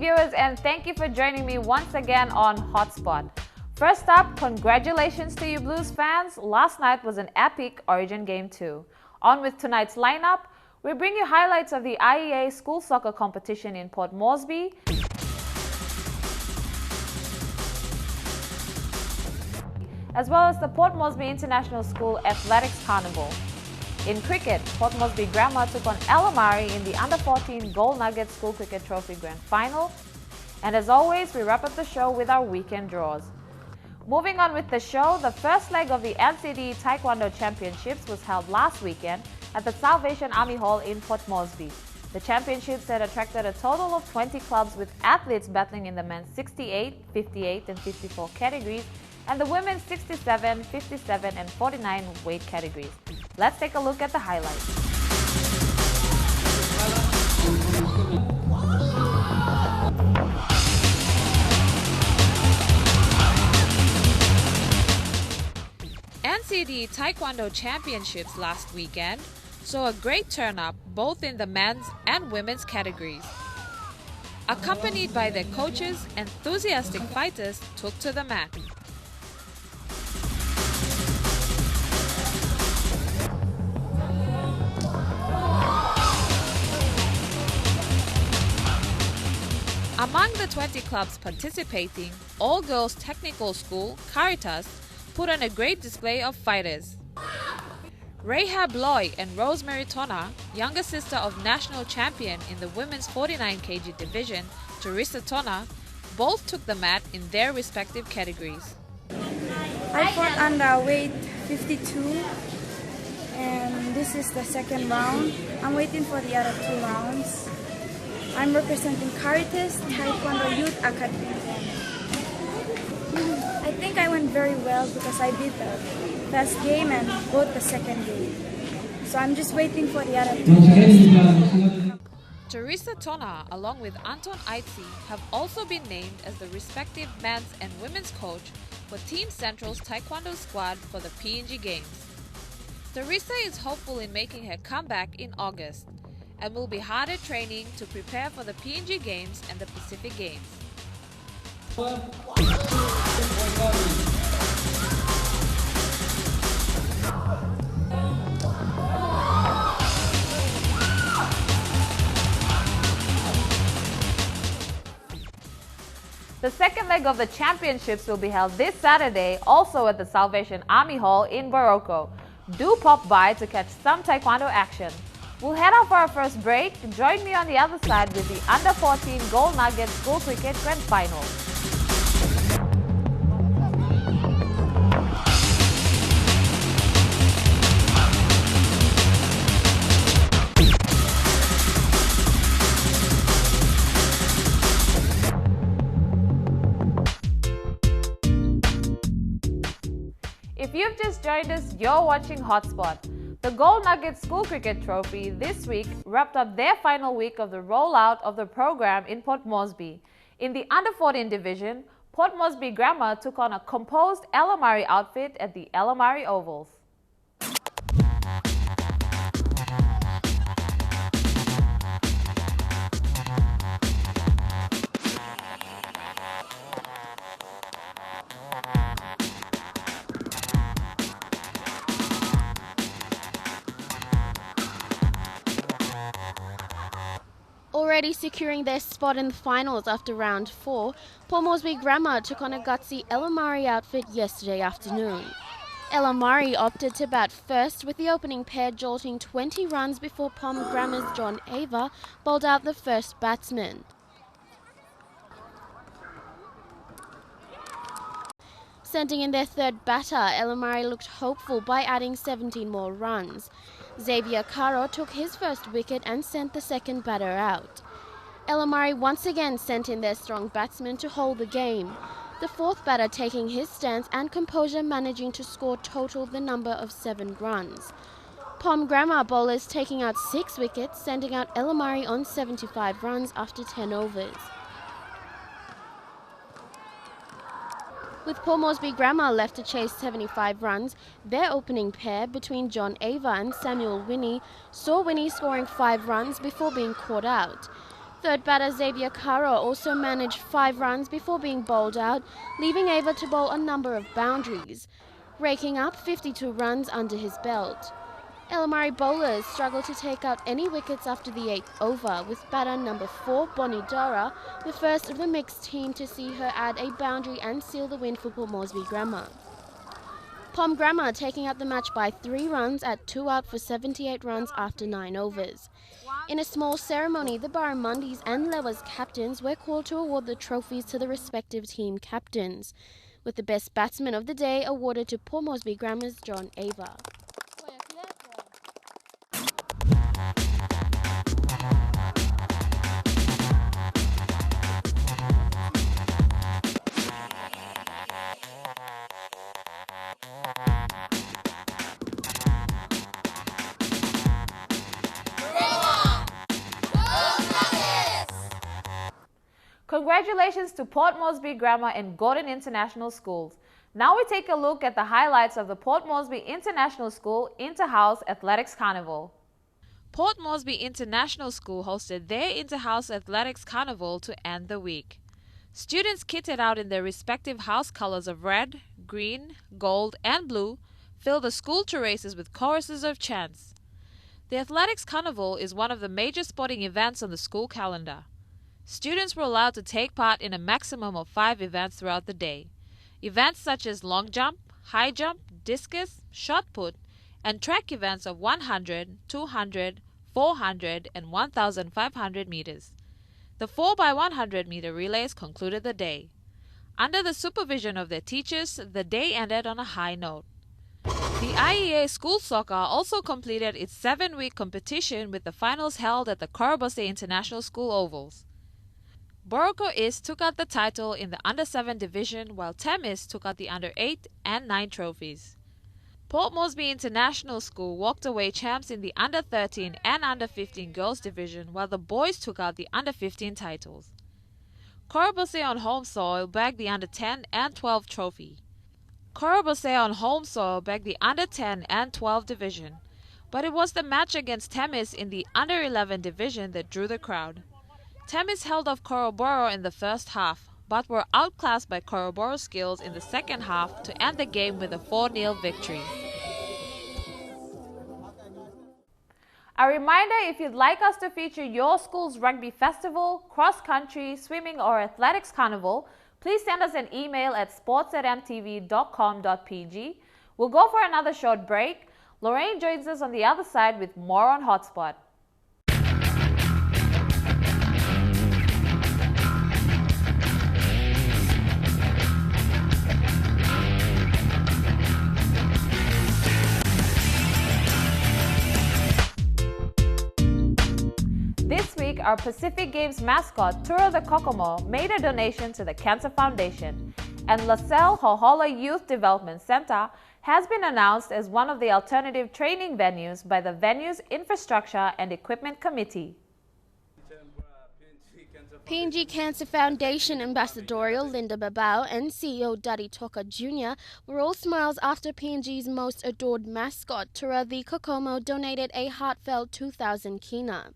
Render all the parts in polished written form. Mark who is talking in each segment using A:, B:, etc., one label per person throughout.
A: viewers, and thank you for joining me once again on Hotspot. First up, congratulations to you Blues fans. Last night was an epic Origin Game 2. On with tonight's lineup, we bring you highlights of the IEA school soccer competition in Port Moresby, as well as the Port Moresby International School Athletics Carnival. In cricket, Port Moresby Grammar took on Elamari in the Under-14 Gold Nugget School Cricket Trophy Grand Final. And as always, we wrap up the show with our weekend draws. Moving on with the show, the first leg of the NCD Taekwondo Championships was held last weekend at the Salvation Army Hall in Port Moresby. The championships had attracted a total of 20 clubs with athletes battling in the men's 68, 58 and 54 categories and the women's 67, 57 and 49 weight categories. Let's take a look at the highlights. NCD Taekwondo Championships last weekend saw a great turnout both in the men's and women's categories. Accompanied by their coaches, enthusiastic fighters took to the mat. Among the 20 clubs participating, all-girls technical school, Caritas, put on a great display of fighters. Rahab Loy and Rosemary Tona, younger sister of national champion in the women's 49 kg division, Teresa Tona, both took the mat in their respective categories.
B: I fought under weight 52 and this is the second round. I'm waiting for the other 2 rounds. I'm representing Caritas Taekwondo Youth Academy. I think I went very well because I beat the first game and both the second game. So I'm just waiting for the other 2.
A: Teresa Tona, along with Anton Aitzi, have also been named as the respective men's and women's coach for Team Central's Taekwondo squad for the PNG Games. Teresa is hopeful in making her comeback in August and will be hard at training to prepare for the PNG Games and the Pacific Games. The second leg of the championships will be held this Saturday, also at the Salvation Army Hall in Barocco. Do pop by to catch some Taekwondo action. We'll head off for our first break. Join me on the other side with the Under-14 Gold Nugget School Cricket Grand Final. If you've just joined us, you're watching Hotspot. The Gold Nugget School Cricket Trophy this week wrapped up their final week of the rollout of the program in Port Moresby. In the Under-14 division, Port Moresby Grammar took on a composed Elamari outfit at the Elamari Ovals.
C: Already securing their spot in the finals after round 4, Port Moresby Grammar took on a gutsy Elamari outfit yesterday afternoon. Elamari opted to bat first with the opening pair jolting 20 runs before POM Grammar's John Ava bowled out the first batsman. Sending in their third batter, Elamari looked hopeful by adding 17 more runs. Xavier Caro took his first wicket and sent the second batter out. Elamari once again sent in their strong batsmen to hold the game, the fourth batter taking his stance and composure managing to score total the number of 7 runs. POM Grammar bowlers taking out 6 wickets, sending out Elamari on 75 runs after 10 overs. With Port Moresby Grammar left to chase 75 runs, their opening pair between John Ava and Samuel Winnie saw Winnie scoring 5 runs before being caught out. Third batter Xavier Caro also managed 5 runs before being bowled out, leaving Ava to bowl a number of boundaries, raking up 52 runs under his belt. Elamari bowlers struggled to take out any wickets after the 8th over, with batter number 4, Bonnie Dora, the first of the mixed team to see her add a boundary and seal the win for Port Moresby Grammar. Pom Grammar taking out the match by 3 runs at 2 out for 78 runs after 9 overs. In a small ceremony, the Barramundis and Lewas captains were called to award the trophies to the respective team captains, with the best batsman of the day awarded to Port Moresby Grammar's John Ava.
A: Congratulations to Port Moresby Grammar and Gordon International Schools. Now we take a look at the highlights of the Port Moresby International School Inter-House Athletics Carnival. Port Moresby International School hosted their Inter-House Athletics Carnival to end the week. Students kitted out in their respective house colors of red, green, gold, and blue filled the school terraces with choruses of chants. The Athletics Carnival is one of the major sporting events on the school calendar. Students were allowed to take part in a maximum of 5 events throughout the day. Events such as long jump, high jump, discus, shot put, and track events of 100, 200, 400, and 1,500 meters. The 4x100 meter relays concluded the day. Under the supervision of their teachers, the day ended on a high note. The IEA School Soccer also completed its 7-week competition with the finals held at the Corobosay International School Ovals. Boroko East took out the title in the Under-7 division, while Temis took out the Under-8 and 9 trophies. Port Moresby International School walked away champs in the Under-13 and Under-15 girls division, while the boys took out the Under-15 titles. Corobosay on home soil bagged the Under-10 and 12 trophy. Corobosay on home soil bagged the Under-10 and 12 division, but it was the match against Temis in the Under-11 division that drew the crowd. Temis held off Koroboro in the first half, but were outclassed by Koroboro's skills in the second half to end the game with a 4-0 victory. A reminder, if you'd like us to feature your school's rugby festival, cross-country, swimming or athletics carnival, please send us an email at sports@mtv.com.pg. We'll go for another short break. Lorraine joins us on the other side with more on Hotspot. This week, our Pacific Games mascot, Turo the Kokomo, made a donation to the Cancer Foundation, and LaSalle Hohola Youth Development Center has been announced as one of the alternative training venues by the Venues Infrastructure and Equipment Committee.
C: PNG Cancer Foundation Ambassadorial Linda Babao and CEO Daddy Toka Jr. were all smiles after PNG's most adored mascot, Turo the Kokomo, donated a heartfelt 2,000 kina.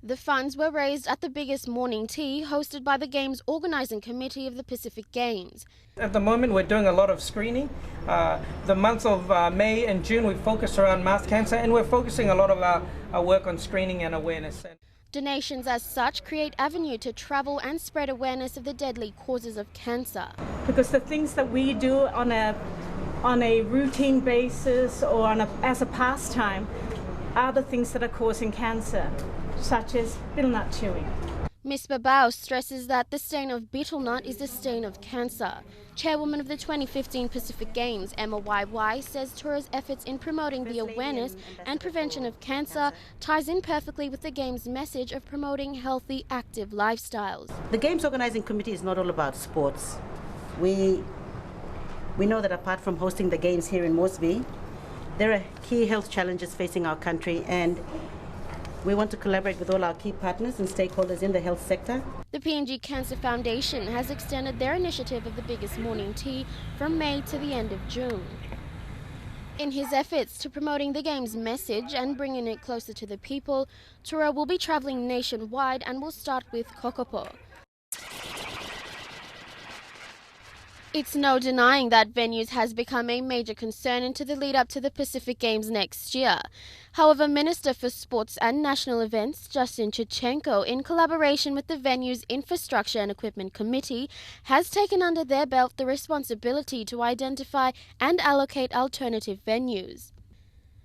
C: The funds were raised at the biggest morning tea hosted by the Games Organising Committee of the Pacific Games.
D: At the moment we're doing a lot of screening. The months of May and June we focused around mouth cancer, and we're focusing a lot of our work on screening and awareness.
C: Donations as such create avenue to travel and spread awareness of the deadly causes of cancer.
E: Because the things that we do on a routine basis or as a pastime are the things that are causing cancer, such as betel nut chewing.
C: Ms. Babao stresses that the stain of betel nut is the stain of cancer. Chairwoman of the 2015 Pacific Games, Emma YY, says Turo's efforts in promoting the awareness and prevention of cancer ties in perfectly with the Games' message of promoting healthy, active lifestyles.
F: The Games Organising Committee is not all about sports. We know that apart from hosting the Games here in Moresby, there are key health challenges facing our country, and we want to collaborate with all our key partners and stakeholders in the health sector.
C: The PNG Cancer Foundation has extended their initiative of the biggest morning tea from May to the end of June. In his efforts to promoting the game's message and bringing it closer to the people, Tura will be travelling nationwide and will start with Kokopo. It's no denying that venues has become a major concern into the lead up to the Pacific Games next year. However, Minister for Sports and National Events, Justin Chichenko, in collaboration with the venue's Infrastructure and Equipment Committee, has taken under their belt the responsibility to identify and allocate alternative venues.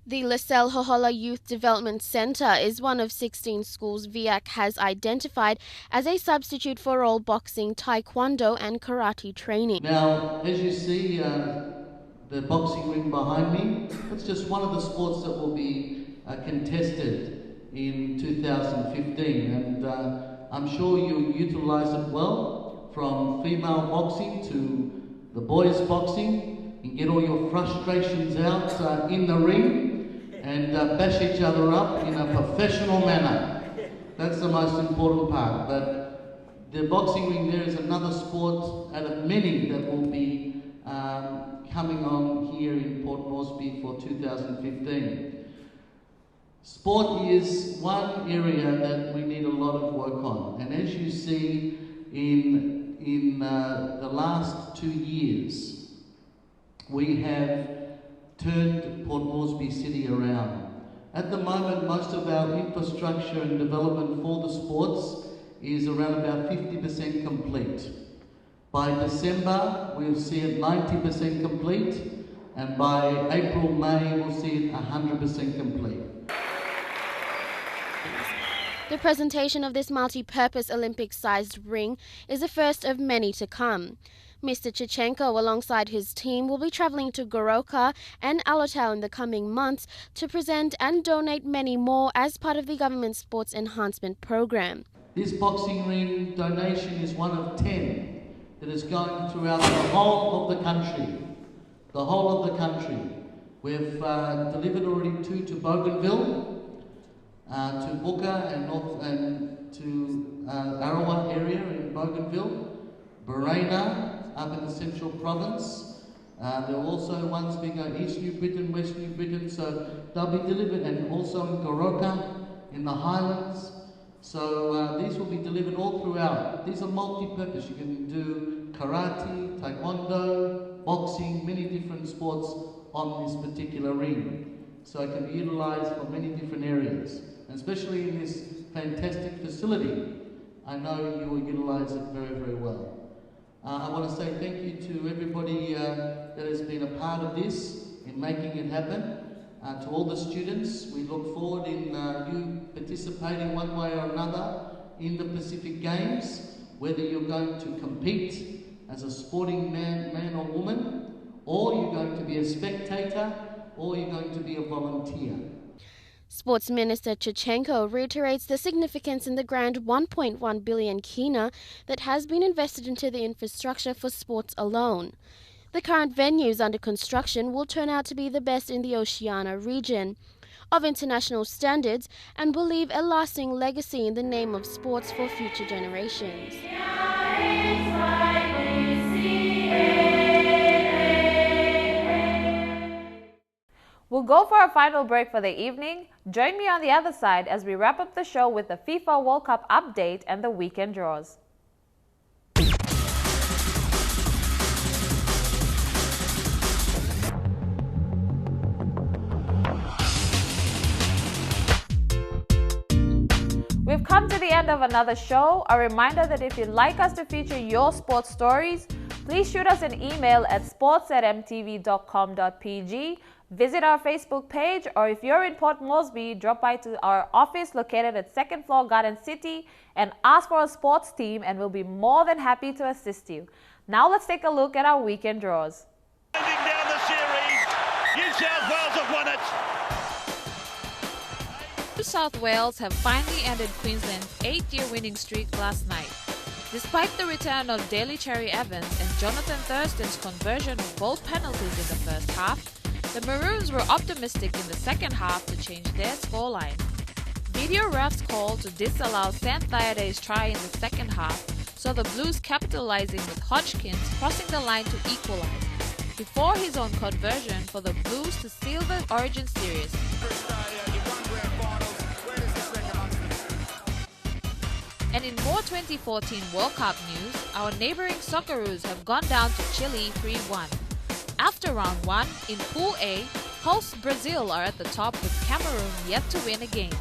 C: The LaSalle Hohola Youth Development Centre is one of 16 schools VIAC has identified as a substitute for all boxing, taekwondo and karate training.
G: Now, as you see, the boxing ring behind me, it's just one of the sports that will be contested in 2015, and I'm sure you'll utilise it well, from female boxing to the boys boxing, and get all your frustrations out in the ring and bash each other up in a professional manner. That's the most important part. But the boxing ring there is another sport out of many that will be coming on here in Port Moresby for 2015. Sport is one area that we need a lot of work on, and as you see in the last 2 years, we have turned Port Moresby City around. At the moment, most of our infrastructure and development for the sports is around about 50% complete. By December, we'll see it 90% complete, and by April, May, we'll see it 100% complete.
C: The presentation of this multi-purpose Olympic-sized ring is the first of many to come. Mr. Chichenko, alongside his team, will be travelling to Goroka and Alotau in the coming months to present and donate many more as part of the government sports enhancement program.
G: This boxing ring donation is one of 10 that is going throughout the whole of the country. The whole of the country. We've delivered already 2 to Bougainville, to Booker and to Arawa area in Bougainville, Barena, up in the Central Province. There are also ones being going East New Britain, West New Britain, so they'll be delivered, and also in Goroka, in the Highlands. So these will be delivered all throughout. These are multi-purpose. You can do karate, taekwondo, boxing, many different sports on this particular ring. So it can be utilised for many different areas, and especially in this fantastic facility. I know you will utilise it very, very well. I want to say thank you to everybody that has been a part of this in making it happen. To all the students, we look forward in you participating one way or another in the Pacific Games, whether you're going to compete as a sporting man or woman, or you're going to be a spectator, or you're going to be a volunteer.
C: Sports Minister Chichenko reiterates the significance in the grand 1.1 billion kina that has been invested into the infrastructure for sports alone. The current venues under construction will turn out to be the best in the Oceania region, of international standards, and will leave a lasting legacy in the name of sports for future generations.
A: We'll go for a final break for the evening. Join me on the other side as we wrap up the show with the FIFA World Cup update and the weekend draws. We've come to the end of another show. A reminder that if you'd like us to feature your sports stories, please shoot us an email at sports@mtv.com.pg. Visit our Facebook page, or if you're in Port Moresby, drop by to our office located at 2nd floor Garden City and ask for a sports team, and we'll be more than happy to assist you. Now let's take a look at our weekend draws.
H: Ending down the series, New South Wales have won it.
A: New South Wales have finally ended Queensland's 8-year winning streak last night. Despite the return of Daly Cherry Evans and Jonathan Thurston's conversion of both penalties in the first half, the Maroons were optimistic in the second half to change their scoreline. Video refs called to disallow Sam Thaida's try in the second half, so the Blues capitalizing with Hodgkins crossing the line to equalize. before his own conversion for the Blues to seal the Origin Series. And in more 2014 World Cup news, our neighbouring Socceroos have gone down to Chile 3-1. After round 1, in Pool A, hosts Brazil are at the top with Cameroon yet to win a game.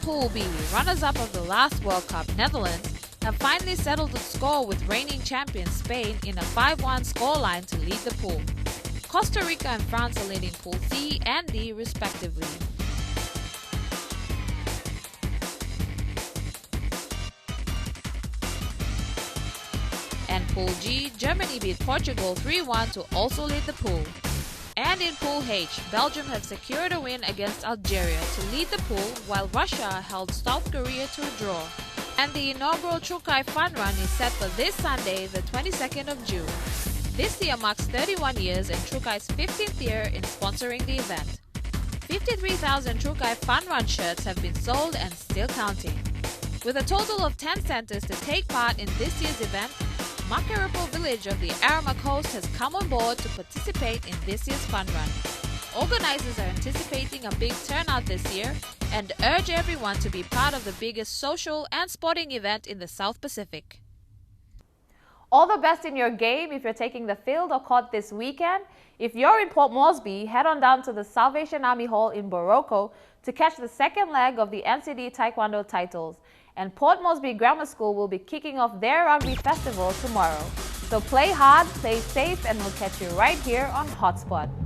A: Pool B, runners-up of the last World Cup, Netherlands, have finally settled the score with reigning champions Spain in a 5-1 scoreline to lead the pool. Costa Rica and France are leading Pool C and D respectively. And Pool G, Germany beat Portugal 3-1 to also lead the pool. And in Pool H, Belgium have secured a win against Algeria to lead the pool, while Russia held South Korea to a draw. And the inaugural Trukai Fun Run is set for this Sunday, the 22nd of June. This year marks 31 years and Trukai's 15th year in sponsoring the event. 53,000 Trukai Fun Run shirts have been sold and still counting. With a total of 10 centres to take part in this year's event, Makaripo village of the Arama Coast has come on board to participate in this year's fun run. Organisers are anticipating a big turnout this year and urge everyone to be part of the biggest social and sporting event in the South Pacific. All the best in your game if you're taking the field or court this weekend. If you're in Port Moresby, head on down to the Salvation Army Hall in Boroko to catch the second leg of the NCD Taekwondo titles. And Port Moresby Grammar School will be kicking off their rugby festival tomorrow. So play hard, play safe, and we'll catch you right here on Hotspot.